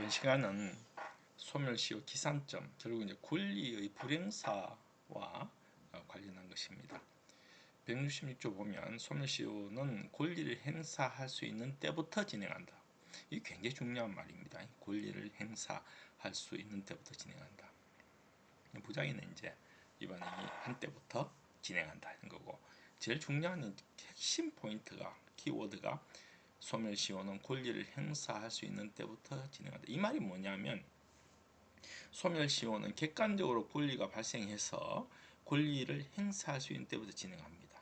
이번 시간은 소멸시효 기산점, 결국 이제 권리의 불행사와 관련한 것입니다. 166조 보면 소멸시효는 권리를 행사할 수 있는 때부터 진행한다. 이게 굉장히 중요한 말입니다. 권리를 행사할 수 있는 때부터 진행한다. 부작위는 이제 이번에 한때부터 진행한다 하는 거고, 제일 중요한 핵심 포인트가, 키워드가 소멸시효는 권리를 행사할 수 있는 때부터 진행한다. 이 말이 뭐냐면, 소멸시효는 객관적으로 권리가 발생해서 권리를 행사할 수 있는 때부터 진행합니다.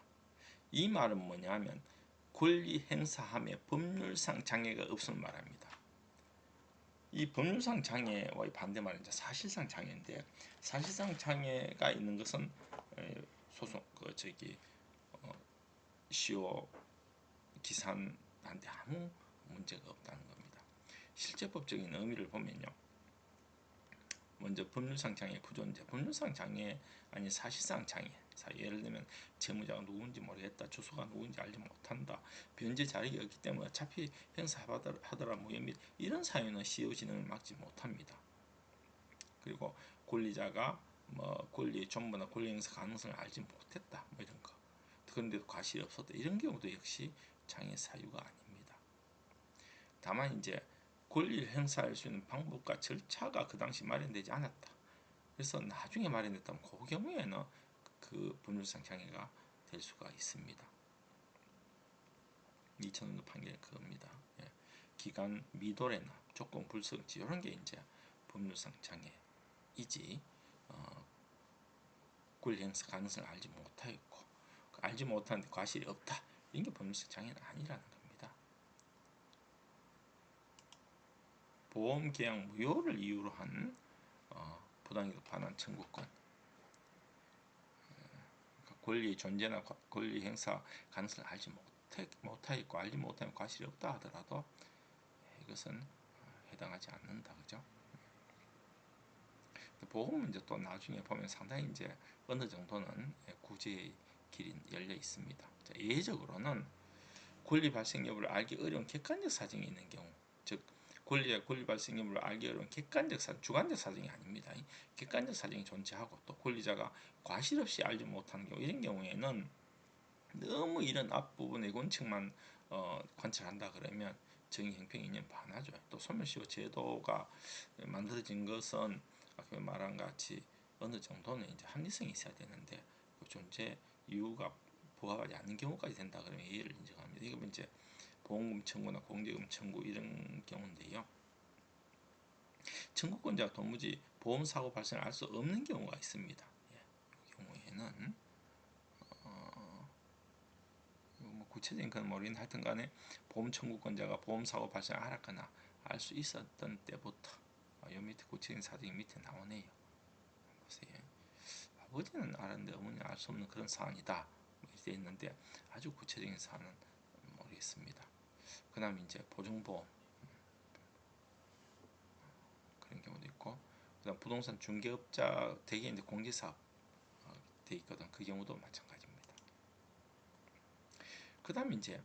이 말은 뭐냐면, 권리 행사함에 법률상 장애가 없음을 말합니다. 이 법률상 장애와의 반대말은 이제 사실상 장애인데, 사실상 장애가 있는 것은 시효 기산한테 아무 문제가 없다는 겁니다. 실제법적인 의미를 보면요, 먼저 법률상 장애 부존재, 법률상 장애 아니 사실상 장애. 예를 들면 채무자가 누군지 모르겠다, 주소가 누군지 알지 못한다, 변제 자력이 없기 때문에 어차피 행사하더라 무혐의, 이런 사유는 시효 진행을 막지 못합니다. 그리고 권리자가 권리의 전부나 권리 행사 가능성을 알지 못했다, 이런 거. 그런데도 과실이 없었다, 이런 경우도 역시 장애 사유가 아닙니다. 다만 이제 권리를 행사할 수 있는 방법과 절차가 그 당시 마련되지 않았다, 그래서 나중에 마련됐다면 그 경우에는 그 법률상 장애가 될 수가 있습니다. 2000년도 판결이 그겁니다. 기간 미도래나 조건 불성치, 이런 게 이제 법률상 장애이지, 권리 행사 가능성을 알지 못하였고, 알지 못하는데 과실이 없다, 이런 게 법률상 장애는 아니라는 겁니다. 보험계약 무효를 이유로 한 부당이득 반환 청구권, 권리 존재나 권리 행사 가능성을 알지 못하였고, 알지 못하면 과실이 없다 하더라도 이것은 해당하지 않는다, 그죠? 보험은 이제 또 나중에 보면 상당히 이제 어느 정도는 구제의 길이 열려 있습니다. 예외적으로는 권리 발생 여부를 알기 어려운 객관적 사정이 있는 경우, 즉 권리 발생 여부를 알기 어려운 객관적 사정, 주관적 사정이 아닙니다. 객관적 사정이 존재하고 또 권리자가 과실 없이 알지 못하는 경우, 이런 경우에는 너무 이런 앞부분의 원칙만 관찰한다 그러면 정의행평 이념 반하죠. 또 소멸시효 제도가 만들어진 것은 아까 말한 같이 어느 정도는 이제 합리성이 있어야 되는데, 그 존재 이유가 부합하지 않는 경우까지 된다 그러면 예의를 인정합니다. 이거 이제 보험금 청구나 공제금 청구 이런 경우인데요. 청구권자가 도무지 보험사고 발생을 알 수 없는 경우가 있습니다. 이 경우에는 구체적인 건 모르겠는데, 하여튼 간에 보험 청구권자가 보험사고 발생을 알았거나 알 수 있었던 때부터, 요 밑에 구체적인 사정이 밑에 나오네요. 보세요. 아버지는 알았는데 어머니는 알 수 없는 그런 사안이다, 이렇게 있는데 아주 구체적인 사안은 모르겠습니다. 그 다음에 이제 보증보험, 그런 경우도 있고, 그 다음 부동산 중개업자 대개 이제 공제사업 돼 있거든. 그 경우도 마찬가지입니다. 그 다음에 이제,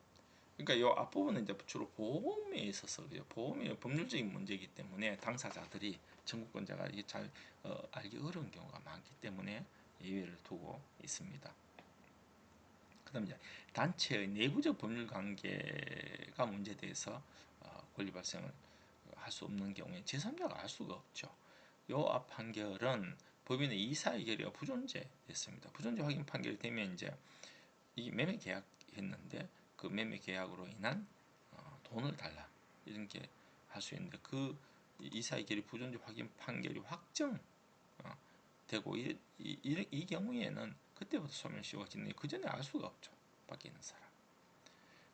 그러니까 이 앞부분은 이제 주로 보험에 있어서, 보험이 법률적인 문제이기 때문에 당사자들이, 청구권자가 이게 잘 알기 어려운 경우가 많기 때문에 예외를 두고 있습니다. 그 다음에 이제 단체의 내부적 법률 관계가 문제돼서 권리 발생을 할 수 없는 경우에 제3자가 알 수가 없죠. 요 앞 판결은 법인의 이사의 결의가 부존재됐습니다. 부존재 확인 판결이 되면 이제 이 매매 계약했는데 그 매매 계약으로 인한 돈을 달라, 이런 게 할 수 있는데, 그 이사의 결의 부존재 확인 판결이 확정 되고 이 경우에는 그때부터 소멸시효가 짓는, 그 전에 알 수가 없죠, 밖에 있는 사람.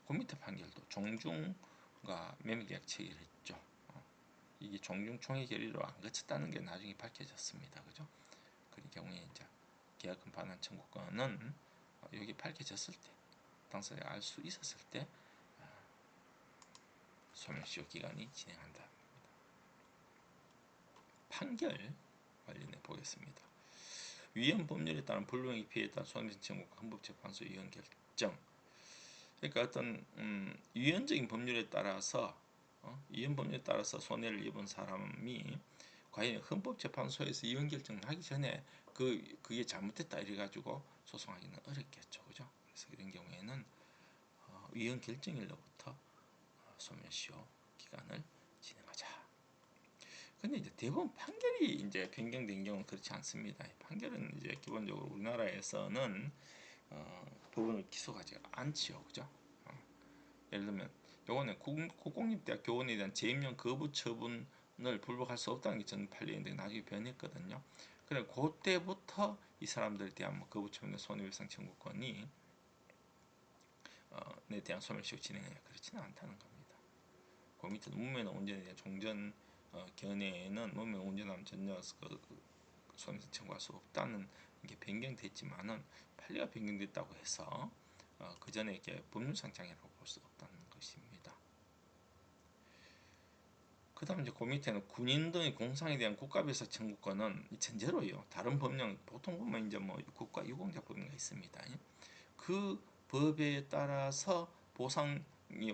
그 밑에 판결도 종중과 매매계약 체결했죠. 이게 종중 총회 결의로 안 거쳤다는 게 나중에 밝혀졌습니다, 그죠? 그런 경우에 이제 계약금 반환 청구권은 여기 밝혀졌을 때, 당사자가 알 수 있었을 때 소멸시효 기간이 진행한다. 판결 관련해 보겠습니다. 위헌 법률에 따른 불명예 피해에 따른 손해배상 청구가 헌법재판소 위헌 결정. 그러니까 어떤 위헌적인 법률에 따라서 이혼 법률에 따라서 손해를 입은 사람이 과연 헌법재판소에서 이혼 결정을 하기 전에 그게 잘못됐다 이래가지고 소송하기는 어렵겠죠, 그죠? 그래서 이런 경우에는 이혼 결정일로부터 소멸시효 기간을 진행하자. 근데 이제 대부분 판결이 이제 변경된 경우는 그렇지 않습니다. 판결은 이제 기본적으로 우리나라에서는 법원을 기소하지 않지요, 그죠? 예를 들면 요거는 국공립대학 교원에 대한 재임용 거부 처분을 불복할 수 없다는 게 전 판례인데 나중에 변했거든요. 그래 그때부터 이 사람들에 대한 뭐 거부 처분의 손해배상 청구권이 에 대한 소멸시효 진행해 그렇지는 않다는 겁니다. 그 밑에 무면 운전에 대한 종전 견해에는 무면 운전하면 전혀 손해배상 청구할 수 없다는 게 변경됐지만은 판례가 변경됐다고 해서 그 전에 이렇게 법률상 장애라고 볼 수 없다는 것입니다. 그 다음 이제 그 밑에는 군인 등의 공상에 대한 국가배상 청구권은 전제로요. 다른 법령 보통 보면 이제 뭐 국가유공자법인가 있습니다. 그 법에 따라서 보상이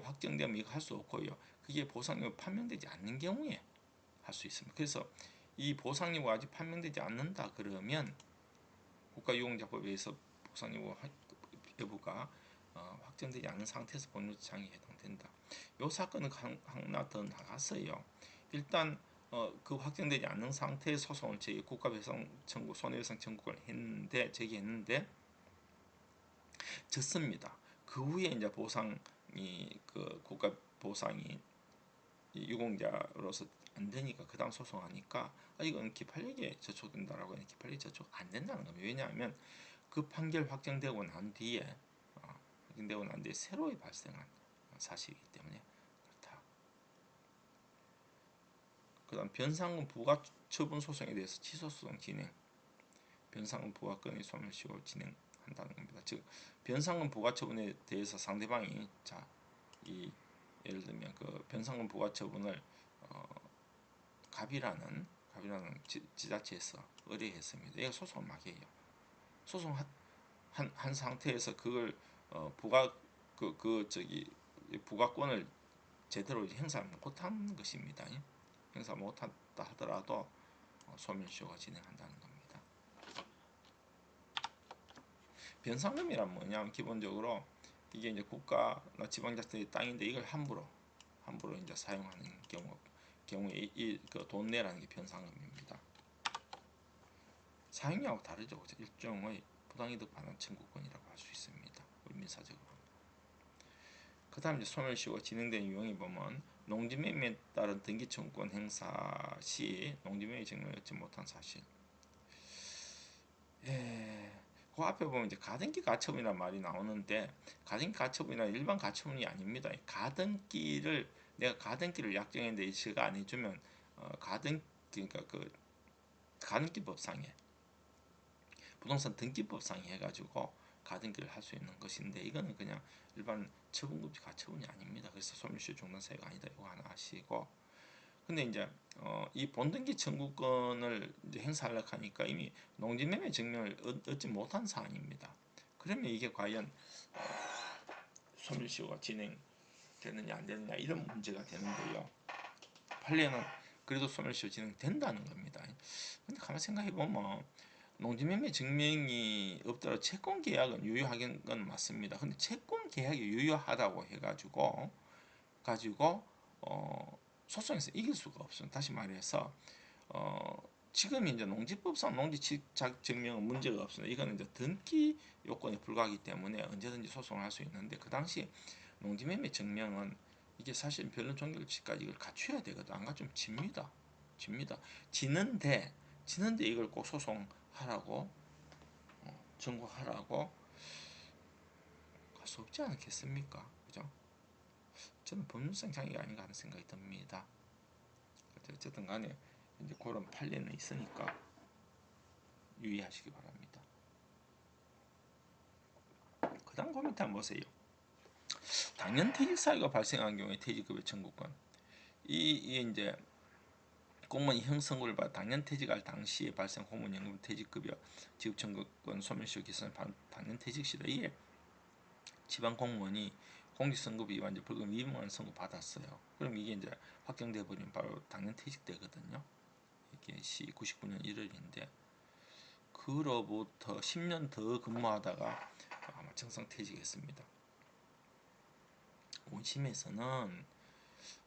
확정되면 이거 할 수 없고요. 그게 보상이 판명되지 않는 경우에 할 수 있습니다. 그래서 이 보상료가 아직 판명되지 않는다 그러면 국가유공자법에 의해서 보상료 여부가 확정되지 않은 상태에서 법률장애에 해당된다. 이 사건은 하나 더 나갔어요. 일단 그 확정되지 않는 상태의 소송을 국가배상 청구, 손해배상 청구를 제기했는데 졌습니다. 그 후에 이제 보상이 그 국가 보상이 유공자로서 안 되니까 그 다음 소송하니까 이건 기판력에 저촉된다라고 하는 기판력이 저촉 안 된다는 겁니다. 왜냐하면 그 판결 확정되고 난 뒤에 새로이 발생한 사실이기 때문에 그렇다. 그다음 변상금 부과 처분 소송에 대해서 취소 소송 진행, 변상금 부과권의 소멸시효 진행한다는 겁니다. 즉 변상금 부과 처분에 대해서 상대방이 예를 들면 그 변상금 부과 처분을 갑이라는 지자체에서 의뢰했습니다. 이거 소송 막이에요. 소송한 상태에서 그걸 부가권을 제대로 행사 못한 것입니다. 행사 못했다 하더라도 소멸시효가 진행한다는 겁니다. 변상금이란 뭐냐면 기본적으로 이게 이제 국가나 지방자치의 땅인데 이걸 함부로 이제 사용하는 경우에 돈 내라는 게 변상금입니다. 사용료하고 다르죠. 일종의 부당이득 반환 청구권이라고 할 수 있습니다. 우리 민사적으로. 그 다음 이제 소멸시효가 진행되는 유형이 보면 농지매매에 따른 등기청구권 행사 시 농지매매 증명을 얻지 못한 사실. 그 앞에 보면 이제 가등기 가처분이라는 말이 나오는데 가등기 가처분이란 일반 가처분이 아닙니다. 내가 가등기를 약정했는데 이시가 안 해주면 그러니까 그 가등기법상에 부동산 등기법상에 해가지고 가등기를 할 수 있는 것인데 이거는 그냥 일반 처분금지 가처분이 아닙니다. 그래서 소멸시효 중단 사유가 아니다. 이거 하나 아시고 근데 이제 이 본등기 청구권을 이제 행사하려고 하니까 이미 농지매매 증명을 얻지 못한 사안입니다. 그러면 이게 과연 소멸시효가 진행되느냐 안 되느냐 이런 문제가 되는데요. 판례는 그래도 소멸시효 진행된다는 겁니다. 근데 가만 생각해 보면 농지매매 증명이 없더라도 채권계약은 유효하긴 건 맞습니다. 근데 채권계약이 유효하다고 해가지고 소송에서 이길 수가 없습니다. 다시 말해서 지금 이제 농지법상 농지취득 증명은 문제가 없습니다. 이거는 이제 등기 요건에 불과하기 때문에 언제든지 소송을 할 수 있는데 그 당시 농지매매 증명은 이게 사실 변론 종결치까지 이걸 갖춰야 되거든. 안 갖추면 집니다. 지는데 이걸 꼭 소송하라고 청구하라고 할 수 없지 않겠습니까? 그죠? 저는 법률상 장애가 아닌가 하는 생각이 듭니다. 어쨌든 간에 이제 그런 판례는 있으니까 유의하시기 바랍니다. 그 다음 그 밑에 한번 보세요. 당연퇴직 사유가 발생한 경우에 퇴직급여 청구권. 이게 이제 공무원이 형성을 받아 당연퇴직할 당시에 발생 공무원연금 퇴직급여 지급청구권 소멸시효 기선을 당연퇴직 시로 이게 지방 공무원이 공직선거법 위반, 벌금 200만 원 선고 받았어요. 그럼 이게 이제 확정돼 버리면 바로 당연 퇴직되거든요. 이게 99년 1월인데 그로부터 10년 더 근무하다가 아마 정상퇴직했습니다. 원심에서는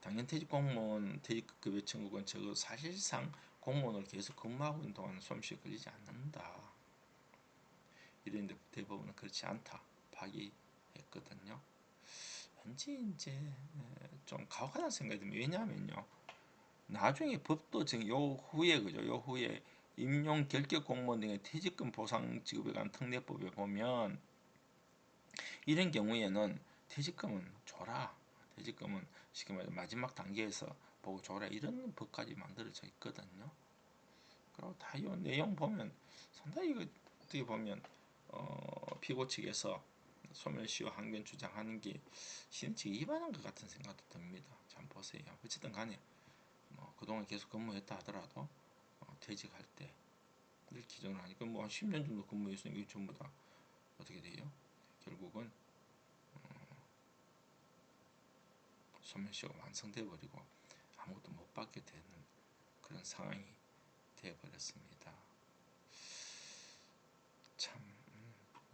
당연퇴직 공무원 퇴직급여 청구권 적어 사실상 공무원으로 계속 근무하고 있는 동안 소멸시효 걸리지 않는다. 이랬는데 대법원은 그렇지 않다 파기했거든요. 왠지 이제 좀 가혹하다는 생각이 듭니다. 왜냐하면요, 나중에 법도 지금 요 후에 그죠? 요 후에 임용 결격 공무원 등의 퇴직금 보상 지급에 관한 특례법에 보면 이런 경우에는 퇴직금은 줘라. 퇴직금은 쉽게 말해 마지막 단계에서 보고 줘라. 이런 법까지 만들어져 있거든요. 그리고 다 이 내용 보면 상당히 이거 어떻게 보면 피고 측에서 소멸시효 항변 주장하는 게 신칙 위반한 것 같은 생각도 듭니다. 참 보세요. 어쨌든 간에 뭐 그동안 계속 근무했다 하더라도 퇴직할 때 기존으로 하니까 뭐 한 10년 정도 근무했으니까 이게 전부 다 어떻게 돼요? 결국은 소멸시효가 완성돼 버리고 아무것도 못 받게 되는 그런 상황이 되어 버렸습니다. 참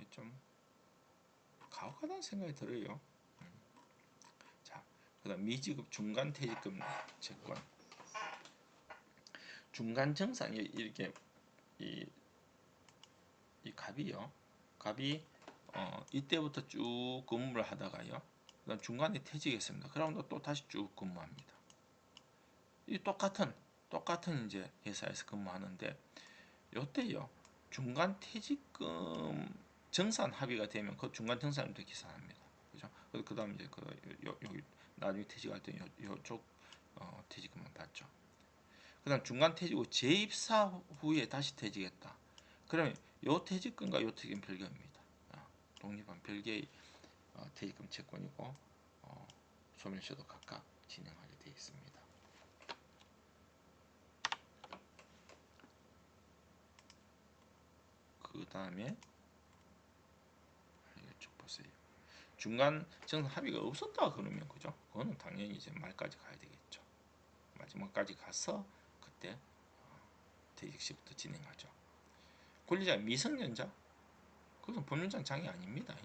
좀 가혹하다는 생각이 들어요. 자, 그다음 미지급 중간 퇴직금 채권. 중간 정산이 이렇게 이, 이 갑이요. 갑이 이때부터 쭉 근무를 하다가요. 그다음 중간에 퇴직했습니다. 그러면 또 다시 쭉 근무합니다. 이 똑같은 이제 회사에서 근무하는데 요때요. 중간 퇴직금 정산 합의가 되면 그 중간 정산부터 계산합니다. 그죠? 그다음 이제 여기 나중에 퇴직할 때 요쪽 퇴직금만 받죠. 그다음 중간 퇴직 후 재입사 후에 다시 퇴직했다. 그러면 요 퇴직금과 요 퇴직금 별개입니다. 독립한 별개의 퇴직금 채권이고 소멸시효도 각각 진행하게 되어 있습니다. 그 다음에 쭉 보세요. 중간 정산 합의가 없었다 그러면 그죠? 그거는 당연히 이제 말까지 가야 되겠죠. 마지막까지 가서 그때 퇴직 시부터 진행하죠. 권리자 미성년자 그것은 법률상 장애 아닙니다.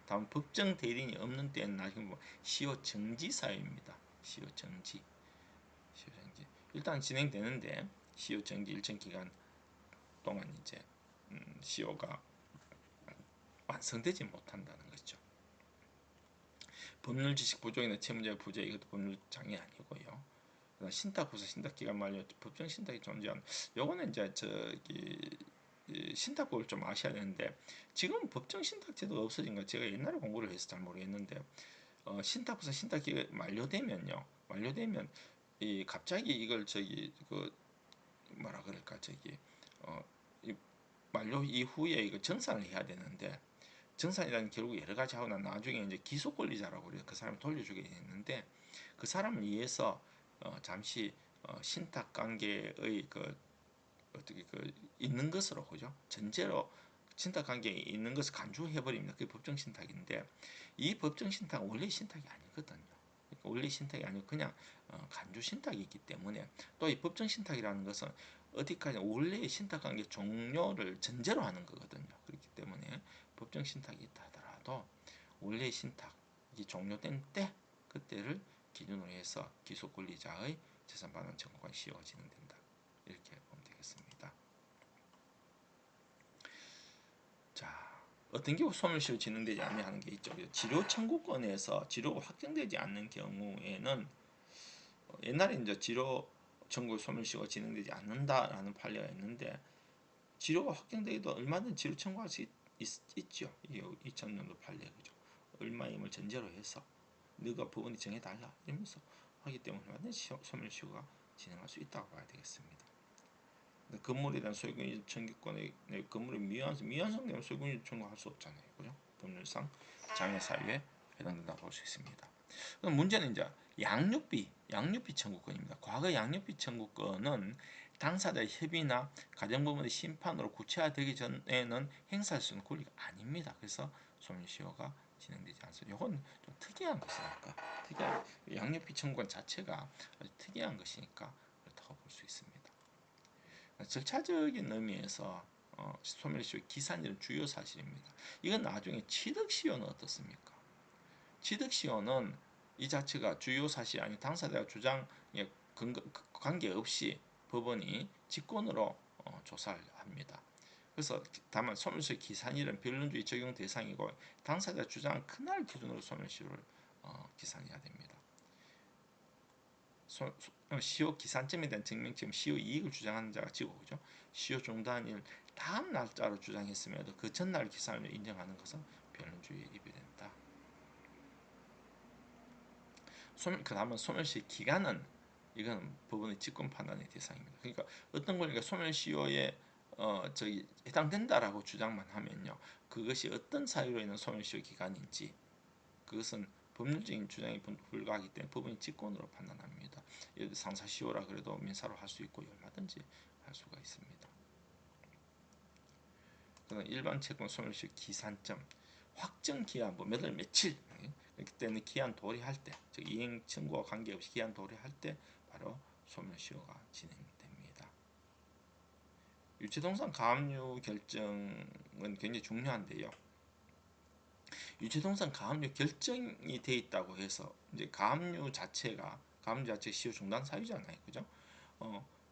다음 법정 대리인이 없는 때는 나중에 뭐 시효 정지 사유입니다. 시효 정지. 일단 진행되는데 시효 정지 일정 기간 동안 이제 시효가 완성되지 못한다는 거죠. 법률 지식 부족이나 채무자 부재 이것도 법률 장애 아니고요. 신탁후사 신탁기간 만료 법정 신탁이 존재하는 요거는 이제 신탁법을 좀 아셔야 되는데 지금 법정 신탁 제도가 없어진 거 제가 옛날에 공부를 해서 잘 모르겠는데 신탁후사 신탁기간 만료되면 이 갑자기 이걸 그 뭐라 그럴까 이 만료 이후에 이거 정산을 해야 되는데 정산이라는 결국 여러 가지 하고 난 나중에 이제 기소 권리자라고 그래요. 그 사람 돌려주게 되는데 그 사람을 위해서 잠시 신탁 관계의 어떻게 있는 것으로 그죠? 전제로 신탁 관계에 있는 것을 간주해 버립니다. 그게 법정 신탁인데 이 법정 신탁은 원래 신탁이 아니거든요. 그러니까 원래 신탁이 아니고 그냥 간주 신탁이 있기 때문에 또 이 법정 신탁이라는 것은 어디까지 원래의 신탁 관계 종료를 전제로 하는 거거든요. 그렇기 때문에 법정 신탁이 있다 하더라도 원래 신탁이 종료된 때 그때를 기준으로 해서 기소 권리자의 재산 반환 청구가 시효가 진행된다. 이렇게 보면 되겠습니다. 자, 어떤 경우 소멸시효 진행되지 않는 하는 게 있죠. 치료 청구권에서 치료가 확정되지 않는 경우에는 옛날에 이제 치료 청구 소멸시효가 진행되지 않는다라는 판례가 있는데 치료가 확정되기도 얼마든지 치료 청구할 수 있죠. 이 2000년도 판례 그죠. 얼마임을 전제로 해서 너가 법원이 정해달라 이러면서 하기 때문에 얼마든지 소멸시효가 진행할 수 있다고 봐야 되겠습니다. 건물에 대한 소유권 청구권의 건물의 미완성되면 소유권 청구할 수 없잖아요. 그죠? 법률상 장애 사유에 해당된다고 볼 수 있습니다. 그럼 문제는 이제 양육비 청구권입니다. 과거 양육비 청구권은 당사자의 협의나 가정법원의 심판으로 구체화되기 전에는 행사할 수 있는 권리가 아닙니다. 그래서 소멸시효가 진행되지 않습니다. 이건 좀 특이한 것이니까, 특이한 양육비 청구권 자체가 아주 특이한 것이니까 그렇다고 볼 수 있습니다. 절차적인 의미에서 소멸시효 기산일은 주요 사실입니다. 이건 나중에 취득시효는 어떻습니까? 취득시효는 이 자체가 주요 사실이 아닌 당사자가 주장에 관계없이 법원이 직권으로 조사를 합니다. 그래서 다만 소멸시효 기산일은 변론주의 적용 대상이고 당사자 주장 그날 기준으로 소멸시효를 기산해야 됩니다. 시효 기산점에 대한 증명점 시효 이익을 주장하는 자가 지고 그죠? 시효 중단일 다음 날짜로 주장했음에도 그 전날 기산을 인정하는 것은 변론주의에 위배된다. 그 다음은 소멸시 기간은 이건 법원의 직권 판단의 대상입니다. 그러니까 어떤 권리가 소멸시효에 해당된다라고 주장만 하면요, 그것이 어떤 사유로 인한 소멸시효 기간인지 그것은 법률적인 주장에 불과하기 때문에 법원이 직권으로 판단합니다. 예를 들어 상사시효라 그래도 민사로 할 수 있고 얼마든지 할 수가 있습니다. 일반 채권 소멸시효 기산점 확정 기한 몇 월 며칠 그때는 기한 도래할 때, 즉 이행 청구와 관계없이 기한 도래할 때 바로 소멸시효가 진행됩니다. 유체동산 가압류 결정은 굉장히 중요한데요. 유체동산 가압류 결정이 돼 있다고 해서 이제 가압류 자체가 시효 중단 사유잖아요, 그죠?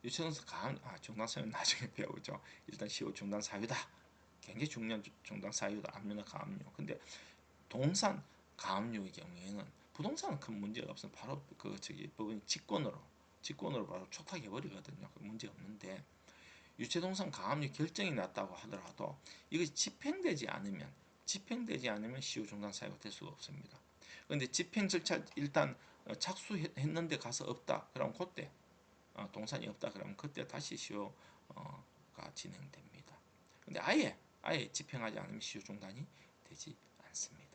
유체동산 중단 사유는 나중에 배우죠. 일단 시효 중단 사유다. 굉장히 중요한 중단 사유다. 압류나 가압류. 근데 동산 가압류의 경우에는 부동산은 큰 문제가 없으면 바로 법원이 직권으로 바로 촉탁해 버리거든요. 문제 없는데 유체동산 가압류 결정이 났다고 하더라도 이것이 집행되지 않으면 시효 중단 사유가 될 수가 없습니다. 그런데 집행 절차 일단 착수했는데 가서 없다. 그럼 그때 동산이 없다. 그러면 그때 다시 시효가 진행됩니다. 근데 아예 집행하지 않으면 시효 중단이 되지 않습니다.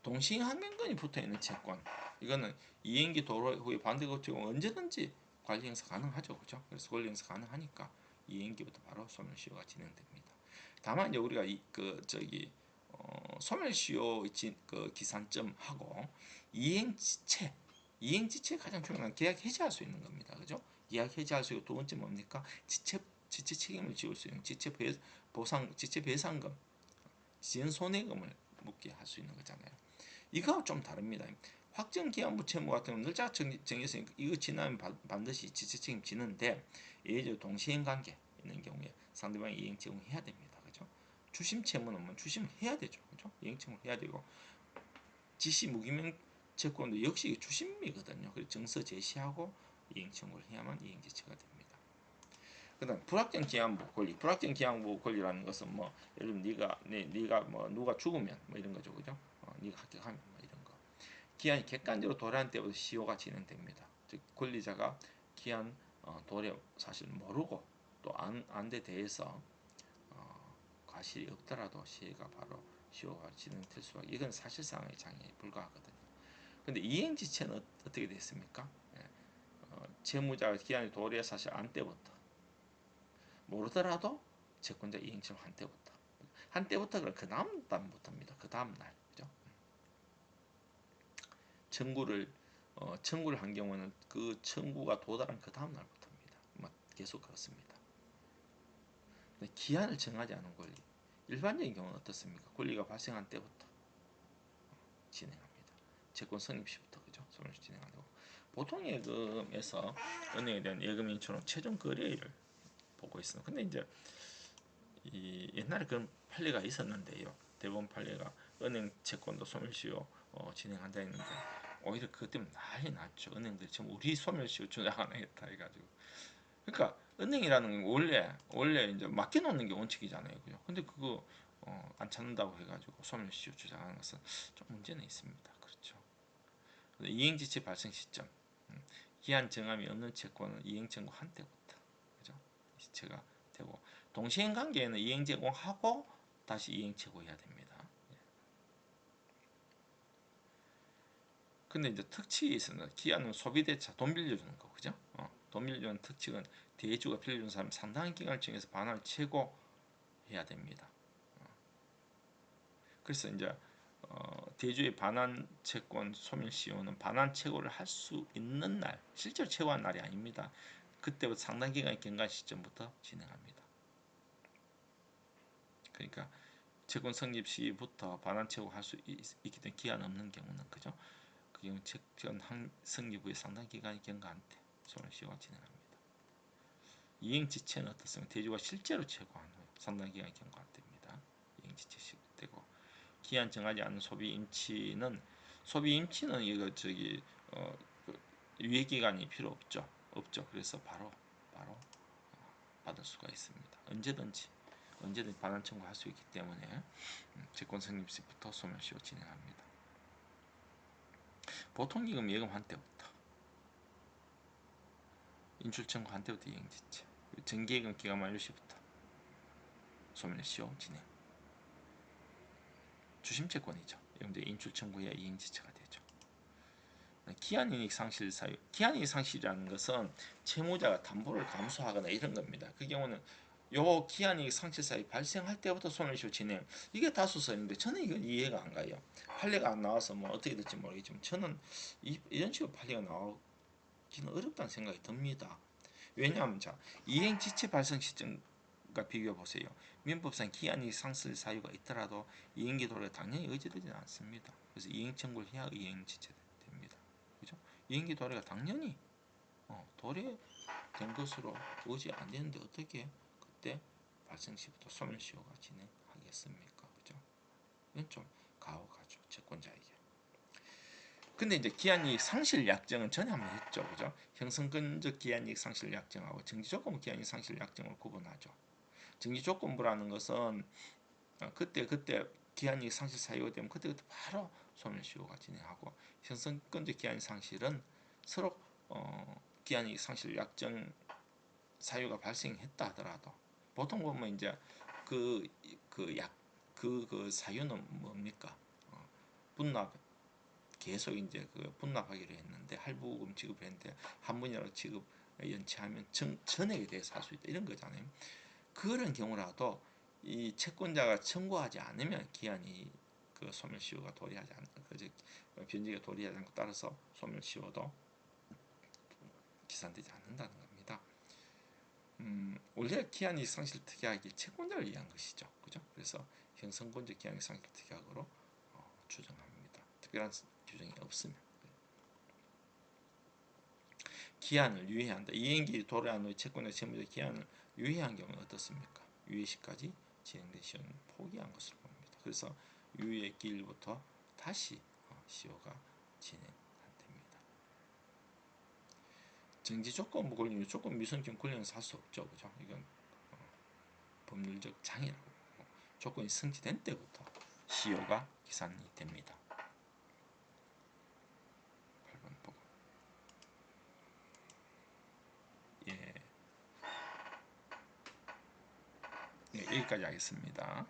동시행항변권이 붙어있는 채권, 이거는 이행기 도로 후에 반대급제공 언제든지 관리행사 가능하죠, 그죠? 그래서 관리행사 가능하니까 이행기부터 바로 소멸시효가 진행됩니다. 다만 이제 우리가 소멸시효 기산점하고 이행지체 가장 중요한 계약 해지할 수 있는 겁니다, 그죠? 계약 해지할 수 있고 두 번째 뭡니까? 지체 책임을 지울 수 있는 지체 배상금, 지연 손해금을 묻게 할 수 있는 거잖아요. 이거하고 좀 다릅니다. 확정기한부 채무 같은 경우는 늘짜 정해서 이거 지나면 반드시 지체 책임 지는데 예를 동시행 관계 있는 경우에 상대방이 이행 제공해야 됩니다. 그죠? 주심 채무는 뭐 주심을 해야 되죠. 그죠? 이행 채무를 해야 되고 지시 무기명 채권도 역시 주심이거든요. 그래서 정서 제시하고 이행 청구를 해야만 이행 지체가 됩니다. 그다음 불확정 기한부 권리. 불확정 기한부 권리라는 것은 뭐 예를 들면 네가 뭐 누가 죽으면 뭐 이런 거죠, 그죠? 네가 합격하면 뭐 이런 거. 기한이 객관적으로 도래한 때부터 시효가 진행됩니다. 즉 권리자가 기한 도래 사실 모르고 또 안 돼 대해서 과실이 없더라도 시효가 진행될 수가. 이건 사실상의 장애에 불과하거든요. 근데 이행지체는 어떻게 됐습니까? 채무자가 기한이 도래 사실 안 때부터 모르더라도 채권자 이행처럼 한때부터 그럼 그 다음 달부터입니다. 그 다음 날, 그죠? 청구를 한 경우는 그 청구가 도달한 그 다음 날부터입니다. 계속 그렇습니다. 근데 기한을 정하지 않은 권리, 일반적인 경우는 어떻습니까? 권리가 발생한 때부터 진행합니다. 채권 성립 시부터, 그죠? 소멸시 진행하고 보통 예금에서 은행에 대한 예금 인출은 최종 거래일을 보고 있습니다. 근데 이제 옛날에 그런 판례가 있었는데요. 대법원 판례가 은행 채권도 소멸시효 진행한다 했는데 오히려 그것 때문에 난리 났죠. 은행들이 지금 우리 소멸시효 주장 안 하겠다 해가지고. 그러니까 은행이라는 건 원래 이제 맡겨놓는 게 원칙이잖아요, 그죠? 근데 그거 안 찾는다고 해가지고 소멸시효 주장하는 것은 좀 문제는 있습니다. 그렇죠. 이행지체 발생 시점, 기한 정함이 없는 채권은 이행 청구한 때부터, 그죠? 지체가 되고 동시행 관계에는 이행 제공하고 다시 이행 che고해야 됩니다. 근데 이제 특칙이 있습니다. 기한은 소비대차, 돈 빌려주는 거, 그죠? 돈 빌려주는 특칙은 대주가 빌려주는 사람 상당한 기간을 정해서 반환을 최고해야 됩니다. 그래서 이제 대주의 반환 채권 소멸 시효는 반환 채고를 할 수 있는 날, 실제로 채고한 날이 아닙니다. 그때부터 상당 기간의 경과 시점부터 진행합니다. 그러니까 채권 성립 시부터 반환 채고할 수 있기 때문에 기한 없는 경우는 그죠? 그 경우 채권 성립 후에 상당 기간이 경과한 때 소멸 시효가 진행합니다. 이행지체는 어떻습니까? 대주가 실제로 채고한 후 상당 기간이 경과한 때입니다. 이행지체 시되고 기한 정하지 않은 소비 임치는 이거 유예 기간이 필요 없죠. 그래서 바로 받을 수가 있습니다. 언제든지 반환 청구할 수 있기 때문에 채권 성립 시부터 소멸시효 진행합니다. 보통기금 예금한 때부터 인출 청구한 때부터 이행지체, 정기예금 기간 만료 시부터 소멸시효 진행. 주심채권이죠. 이제 인출 청구해야 이행지체가 되죠. 기한이익 상실 사유. 기한이익 상실이라는 것은 채무자가 담보를 감수하거나 이런 겁니다. 그 경우는 요 기한이익 상실 사유 발생할 때부터 소멸시효 진행. 이게 다수서인데 저는 이건 이해가 안 가요. 판례가 안 나와서 뭐 어떻게 될지 모르겠지만 저는 이런 식으로 판례가 나오기는 어렵다는 생각이 듭니다. 왜냐하면 자 이행지체 발생 시점과 비교해 보세요. 민법상 기한이익 상실 사유가 있더라도 이행기 도래가 당연히 의지되지는 않습니다. 그래서 이행 청구를 해야 이행지체 됩니다. 그죠? 이행기 도래가 당연히 도래된 것으로 의지 안 되는데 어떻게 그때 발생 시부터 소멸시효가 진행하겠습니까? 그죠? 이건 좀 가혹하죠. 채권자에게. 근데 이제 기한이익 상실 약정은 전에 한번 했죠. 그죠? 형성권적 기한이익 상실 약정하고 정지조건부 기한이익 상실 약정을 구분하죠. 정지조건부라는 것은 그때 기한이익 상실 사유가 되면 그때 바로 소멸시효가 진행하고 형성권적 기한이익 상실은 서로 기한이익 상실 약정 사유가 발생했다 하더라도 보통 보면 이제 그 사유는 뭡니까? 분납 계속 이제 그 분납하기로 했는데 할부금 지급을 했는데 한 번이라도 지급 연체하면 전액에 대해서 할 수 있다 이런 거잖아요. 그런 경우라도 이 채권자가 청구하지 않으면 기한이 그 소멸시효가 도래하지 않는 변제가 도래하지 않고 따라서 소멸시효도 기산되지 않는다는 겁니다. 원래 기한이익 상실 특약이 채권자를 위한 것이죠. 그죠? 그래서 형성권적 기한이익 상실 특약으로 추정합니다. 특별한 규정이 없으면. 기한을 유예한다. 이행기 도래한 후 채권의 채무자 기한을 유예한 경우는 어떻습니까? 유예 시까지 진행된 시효는 포기한 것으로 봅니다. 그래서 유예 기일부터 다시 시효가 진행됩니다. 정지 조건부 권리, 조건 미성경 권리는 할 수 없죠. 그죠? 이건 법률적 장애라고 보고 조건이 성취된 때부터 시효가 기산이 됩니다. 8번 보고. 예. 네, 여기까지 하겠습니다.